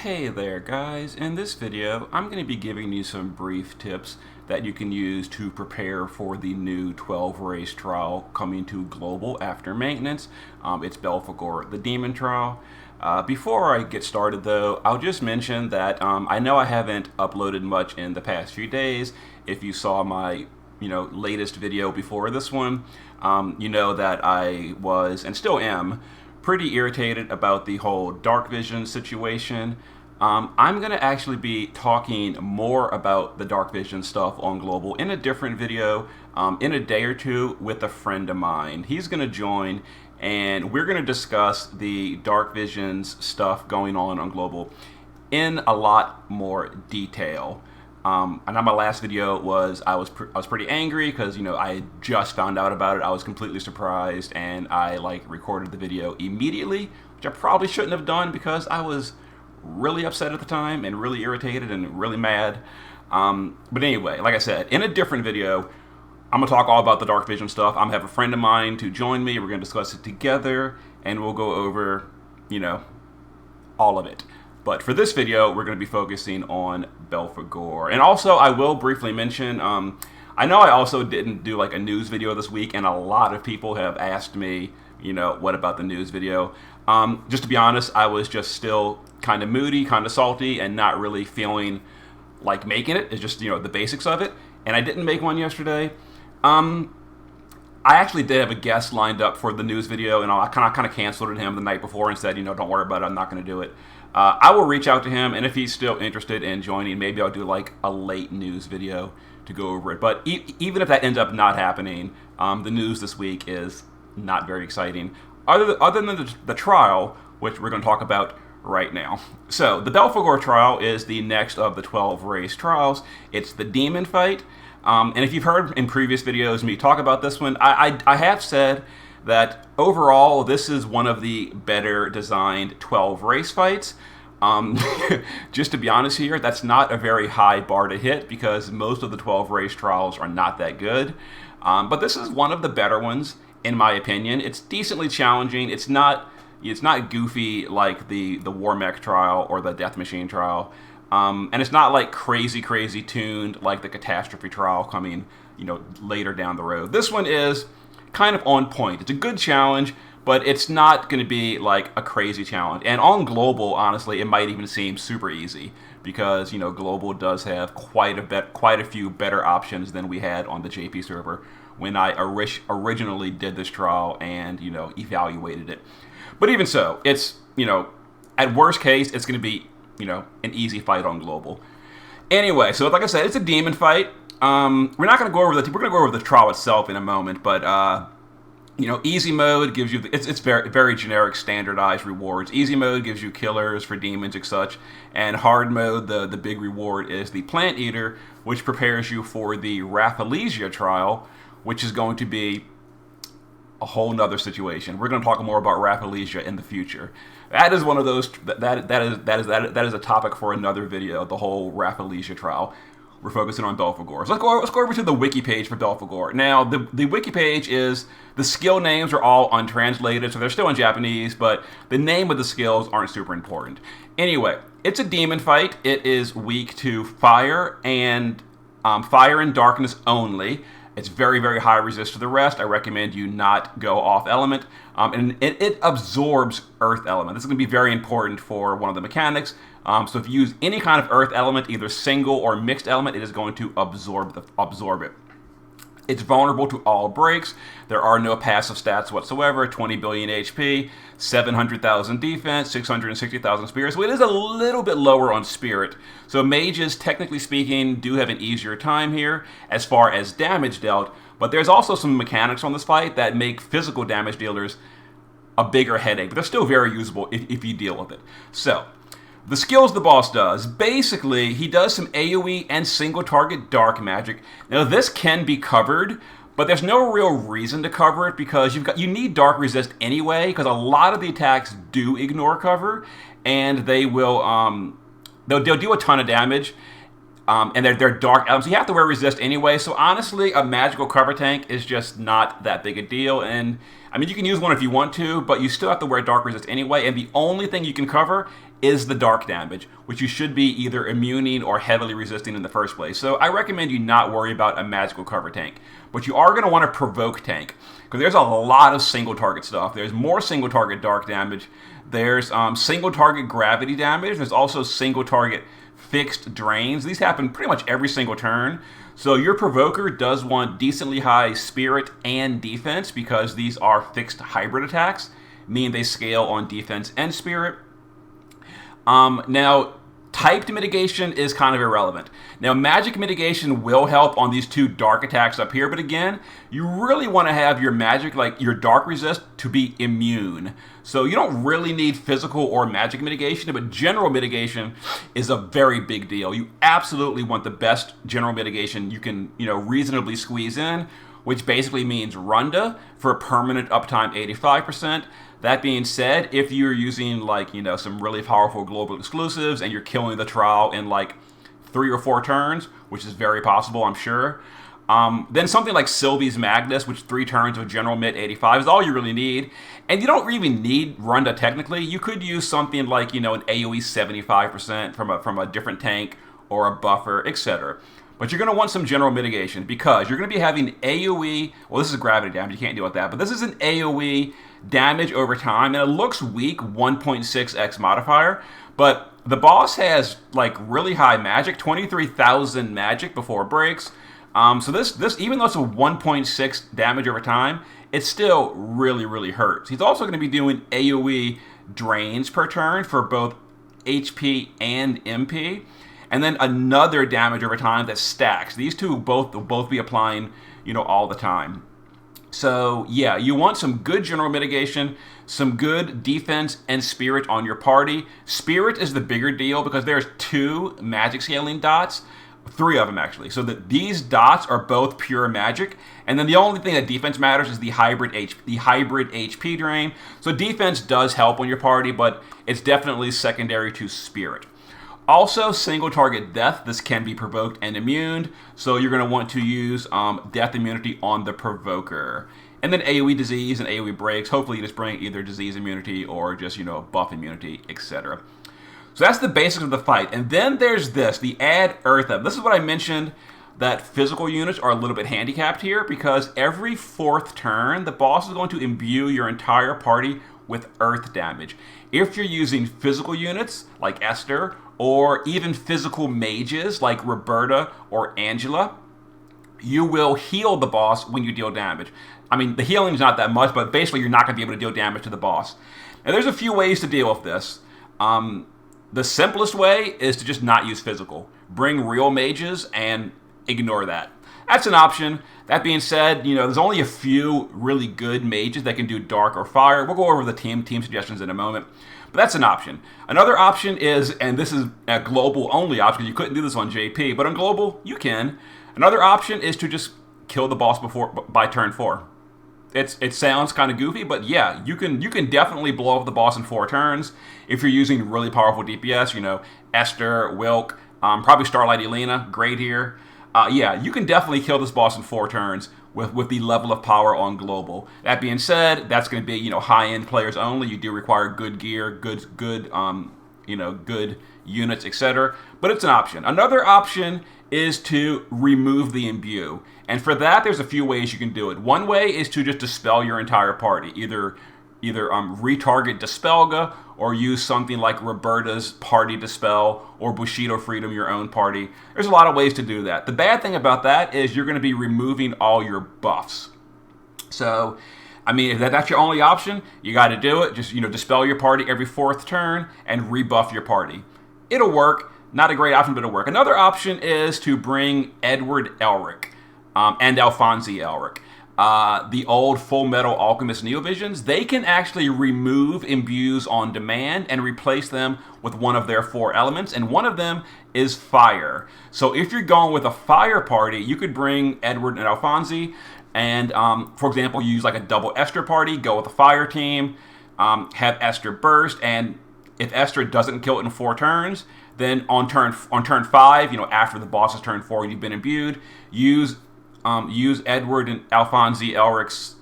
Hey there guys, in this video I'm going to be giving you some brief tips that you can use to prepare for the new 12 race trial coming to global after maintenance. It's Belphegor, the Demon Trial. Before I get started though, I'll just mention that I know I haven't uploaded much in the past few days. If you saw my latest video before this one, you know that I was and still am pretty irritated about the whole dark vision situation. I'm going to actually be talking more about the dark vision stuff on global in a different video in a day or two with a friend of mine. He's going to join and we're going to discuss the dark visions stuff going on global in a lot more detail. I know my last video was I was pretty angry because I had just found out about it. I was completely surprised and I recorded the video immediately, which I probably shouldn't have done because I was really upset at the time and really irritated and really mad. But anyway, like I said, in a different video, I'm gonna talk all about the dark vision stuff. I'm gonna have a friend of mine to join me. We're gonna discuss it together and we'll go over, all of it. But for this video, we're going to be focusing on Belphegor. And also, I will briefly mention, I know I also didn't do a news video this week, and a lot of people have asked me, what about the news video? Just to be honest, I was just still kind of moody, kind of salty, and not really feeling like making it. It's just, the basics of it. And I didn't make one yesterday. I actually did have a guest lined up for the news video, and I kind of canceled him the night before and said, don't worry about it, I'm not going to do it. I will reach out to him, and if he's still interested in joining, maybe I'll do a late news video to go over it. But even if that ends up not happening, the news this week is not very exciting, other than the trial, which we're going to talk about right now. So the Belphegor trial is the next of the 12 race trials. It's the demon fight. And if you've heard in previous videos me talk about this one, I have said that overall this is one of the better designed 12 race fights. Just to be honest here, that's not a very high bar to hit because most of the 12 race trials are not that good. But this is one of the better ones in my opinion. It's decently challenging. It's not goofy like the War Mech trial or the Death Machine trial. And it's not crazy tuned like the Catastrophe trial coming, later down the road. This one is kind of on point. It's a good challenge, but it's not going to be a crazy challenge. And on global, honestly, it might even seem super easy because, global does have quite a few better options than we had on the JP server when I originally did this trial and, evaluated it. But even so, it's, at worst case, it's going to be an easy fight on global. Anyway, so like I said, it's a demon fight. We're going to go over the trial itself in a moment, but easy mode gives you it's very very generic standardized rewards. Easy mode gives you killers for demons and such, and hard mode, the big reward is the plant eater, which prepares you for the Rafflesia trial, which is going to be a whole nother situation. We're going to talk more about Rafflesia in the future. That is one of those that is a topic for another video. The whole Rafflesia trial. We're focusing on Belphegor. So let's go over to the wiki page for Belphegor. Now the wiki page is the skill names are all untranslated, so they're still in Japanese, but the name of the skills aren't super important. Anyway, it's a demon fight. It is weak to fire and darkness only. It's very, very high resist to the rest. I recommend you not go off element. And it absorbs earth element. This is going to be very important for one of the mechanics. So if you use any kind of earth element, either single or mixed element, it is going to absorb it. It's vulnerable to all breaks. There are no passive stats whatsoever. 20 billion HP, 700,000 defense, 660,000 spirit. So it is a little bit lower on spirit. So mages, technically speaking, do have an easier time here as far as damage dealt. But there's also some mechanics on this fight that make physical damage dealers a bigger headache. But they're still very usable if you deal with it. So the skills the boss does, basically, he does some AoE and single target dark magic. Now this can be covered, but there's no real reason to cover it because you need dark resist anyway, because a lot of the attacks do ignore cover, and they will they'll do a ton of damage. And they're dark elements. So you have to wear resist anyway. So honestly, a magical cover tank is just not that big a deal. And I mean, you can use one if you want to, but you still have to wear dark resist anyway, and the only thing you can cover is the dark damage, which you should be either immuning or heavily resisting in the first place. So I recommend you not worry about a magical cover tank. But you are going to want to provoke tank, because there's a lot of single target stuff. There's more single target dark damage. There's single target gravity damage. There's also single target fixed drains. These happen pretty much every single turn. So your provoker does want decently high spirit and defense, because these are fixed hybrid attacks, meaning they scale on defense and spirit. Now, typed mitigation is kind of irrelevant. Now, magic mitigation will help on these two dark attacks up here, but again, you really want to have your magic, like your dark resist, to be immune. So you don't really need physical or magic mitigation, but general mitigation is a very big deal. You absolutely want the best general mitigation you can, reasonably squeeze in, which basically means Runda for permanent uptime 85%. That being said, if you're using some really powerful global exclusives and you're killing the trial in 3 or 4 turns, which is very possible, I'm sure, then something like Sylvie's Magnus, which 3 turns of general mid 85 is all you really need. And you don't even need Runda technically. You could use something like, an AoE 75% from a different tank or a buffer, etc. But you're going to want some general mitigation, because you're going to be having AoE, well, this is gravity damage, you can't deal with that, but this is an AoE damage over time, and it looks weak, 1.6x modifier, but the boss has really high magic, 23,000 magic before it breaks. So this even though it's a 1.6 damage over time, it still really hurts. He's also going to be doing AoE drains per turn for both HP and MP, and then another damage over time that stacks. These two will both be applying, all the time. So yeah, you want some good general mitigation, some good defense and spirit on your party. Spirit is the bigger deal, because there's 2 magic scaling dots, 3 of them actually. So that these dots are both pure magic, and then the only thing that defense matters is the hybrid HP drain. So defense does help on your party, but it's definitely secondary to spirit. Also, single target death. This can be provoked and immuned, so you're going to want to use death immunity on the provoker. And then AoE disease and AoE breaks. Hopefully you just bring either disease immunity or just, buff immunity, etc. So that's the basics of the fight. And then there's this, the add earth up. This is what I mentioned, that physical units are a little bit handicapped here, because every 4th turn, the boss is going to imbue your entire party with earth damage. If you're using physical units like Esther, or even physical mages like Roberta or Angela, you will heal the boss when you deal damage. I mean, the healing is not that much, but basically you're not going to be able to deal damage to the boss. Now, there's a few ways to deal with this. The simplest way is to just not use physical. Bring real mages and ignore that. That's an option. That being said, there's only a few really good mages that can do dark or fire. We'll go over the team suggestions in a moment. But that's an option. Another option is, and this is a global only option, because you couldn't do this on JP, but on global, you can. Another option is to just kill the boss by turn 4. It sounds kind of goofy, but yeah, you can definitely blow up the boss in 4 turns if you're using really powerful DPS, Esther, Wilk, probably Starlight Elena, great here. Yeah, you can definitely kill this boss in 4 turns with the level of power on global. That being said, that's going to be high-end players only. You do require good gear, good units, etc. But it's an option. Another option is to remove the imbue, and for that, there's a few ways you can do it. One way is to just dispel your entire party, either retarget Dispelga, or use something like Roberta's Party Dispel, or Bushido Freedom, your own party. There's a lot of ways to do that. The bad thing about that is you're going to be removing all your buffs. So, I mean, if that's your only option, you got to do it. Just, dispel your party every 4th turn and rebuff your party. It'll work. Not a great option, but it'll work. Another option is to bring Edward Elric and Alfonsi Elric. The old Full Metal Alchemist Neovisions, they can actually remove imbues on demand and replace them with one of their 4 elements, and one of them is fire. So if you're going with a fire party, you could bring Edward and Alfonsi, and for example, use like a double Esther party, go with a fire team, have Esther burst, and if Esther doesn't kill it in 4 turns, then on turn 5, after the boss's turn 4 and you've been imbued, use Edward and Alfonsi Elric's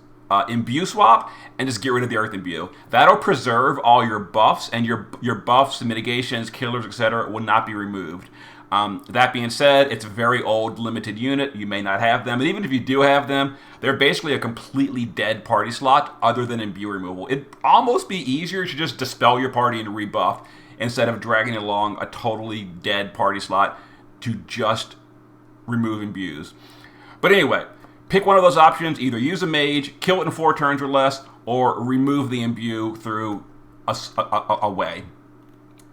imbue swap and just get rid of the earth imbue. That'll preserve all your buffs, and your buffs, mitigations, killers, etc. will not be removed. That being said, it's a very old limited unit. You may not have them, and even if you do have them, they're basically a completely dead party slot other than imbue removal. It'd almost be easier to just dispel your party and rebuff instead of dragging along a totally dead party slot to just remove imbues. But anyway, pick one of those options. Either use a mage, kill it in 4 turns or less, or remove the imbue through a way.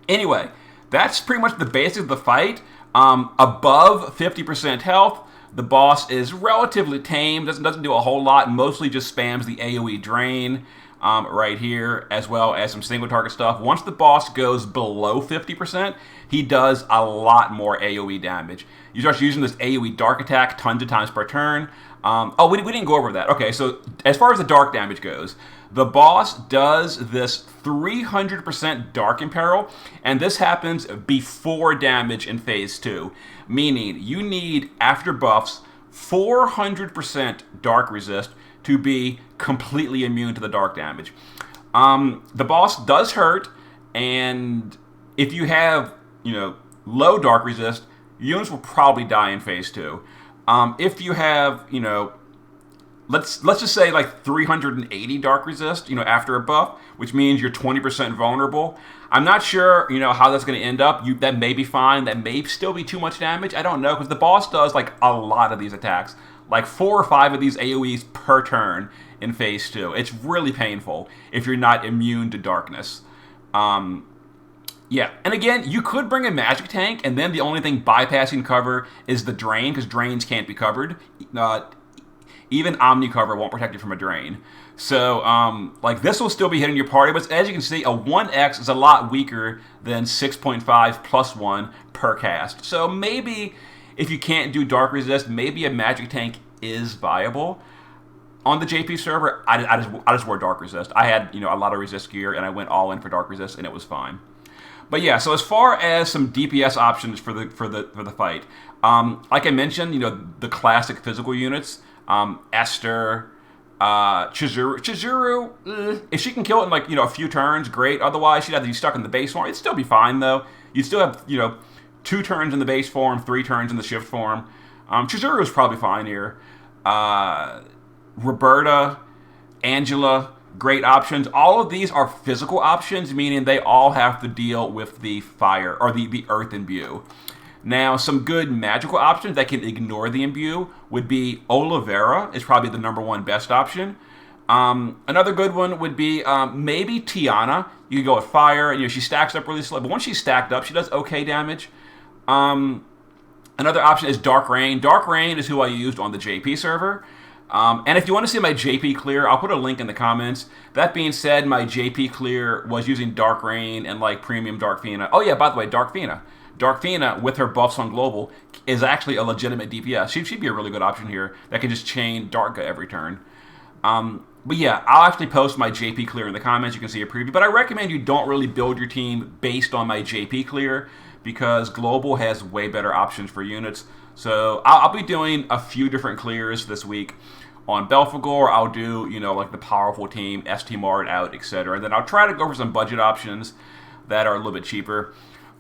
Anyway, that's pretty much the basics of the fight. Above 50% health, the boss is relatively tame, doesn't do a whole lot, mostly just spams the AoE drain right here, as well as some single target stuff. Once the boss goes below 50%, he does a lot more AoE damage. You start using this AoE dark attack tons of times per turn. We didn't go over that. Okay, so as far as the dark damage goes, the boss does this 300% dark imperil, and this happens before damage in phase 2, meaning you need, after buffs, 400% dark resist to be completely immune to the dark damage. The boss does hurt, and if you have, low dark resist, units will probably die in phase 2. If you have, let's just say like 380 dark resist, after a buff, which means you're 20% vulnerable. I'm not sure, how that's going to end up. That may be fine. That may still be too much damage. I don't know, because the boss does like a lot of these attacks, like 4 or 5 of these AoEs per turn in phase 2. It's really painful if you're not immune to darkness. Yeah, and again, you could bring a magic tank, and then the only thing bypassing cover is the drain, because drains can't be covered. Even Omni cover won't protect you from a drain. So, this will still be hitting your party, but as you can see, a 1x is a lot weaker than 6.5 plus 1 per cast. So maybe if you can't do dark resist, maybe a magic tank is viable. On the JP server, I just wore dark resist. I had a lot of resist gear, and I went all in for dark resist, and it was fine. But yeah, so as far as some DPS options for the fight, like I mentioned, the classic physical units, Esther, Chizuru, if she can kill it in a few turns, great. Otherwise, she'd have to be stuck in the base form. It'd still be fine though. You'd still have 2 turns in the base form, 3 turns in the shift form. Chizuru is probably fine here. Roberta, Angela, great options. All of these are physical options, meaning they all have to deal with the fire or the earth imbue. Now, some good magical options that can ignore the imbue would be Olivera is probably the #1 best option. Another good one would be maybe Tiana. You could go with fire, and she stacks up really slow, but once she's stacked up, she does okay damage. Another option is Dark Rain. Dark Rain is who I used on the JP server. And if you want to see my JP clear, I'll put a link in the comments. That being said, my JP clear was using Dark Rain and premium Dark Fina. Oh yeah, by the way, Dark Fina. Dark Fina, with her buffs on global, is actually a legitimate DPS. She'd be a really good option here that can just chain Darka every turn. But yeah, I'll actually post my JP clear in the comments. You can see a preview. But I recommend you don't really build your team based on my JP clear, because global has way better options for units. So I'll be doing a few different clears this week. On Belphegor, I'll do, the powerful team, ST Mart out, etc. And then I'll try to go for some budget options that are a little bit cheaper.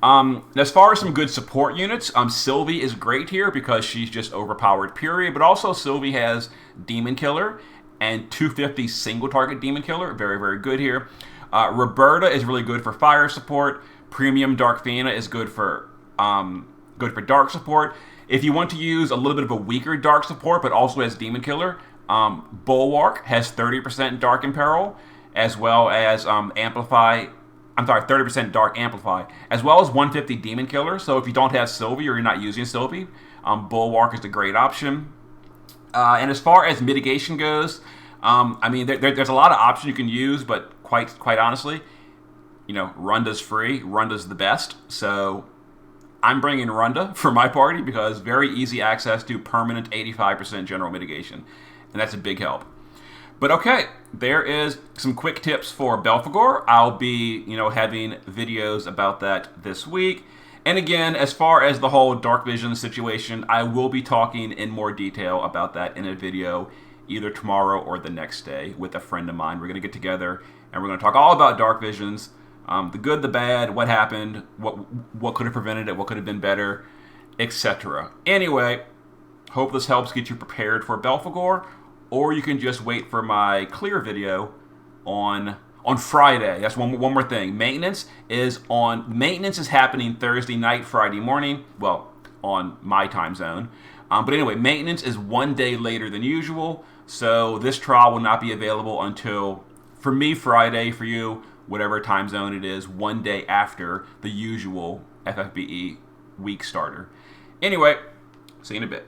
As far as some good support units, Sylvie is great here because she's just overpowered, period. But also Sylvie has Demon Killer and 250 single target Demon Killer. Very, very good here. Roberta is really good for fire support. Premium Dark Fina is good for dark support. If you want to use a little bit of a weaker dark support, but also has Demon Killer, Bulwark has 30% Dark Imperil, as well as 30% Dark Amplify, as well as 150 Demon Killer. So if you don't have Sylvie or you're not using Sylvie, Bulwark is a great option. And as far as mitigation goes, there's a lot of options you can use, but quite honestly, Runda's free. Runda's the best. So I'm bringing Runda for my party because very easy access to permanent 85% general mitigation, and that's a big help. But okay, there is some quick tips for Belphegor. I'll be, having videos about that this week. And again, as far as the whole Dark Vision situation, I will be talking in more detail about that in a video either tomorrow or the next day with a friend of mine. We're going to get together and we're going to talk all about dark visions, the good, the bad, what happened, what could have prevented it, what could have been better, etc. Anyway, hope this helps get you prepared for Belphegor, or you can just wait for my clear video on Friday. That's one more thing. Maintenance is happening Thursday night, Friday morning. Well, on my time zone. But anyway, maintenance is one day later than usual. So this trial will not be available until, for me, Friday. For you, whatever time zone it is, one day after the usual FFBE week starter. Anyway, see you in a bit.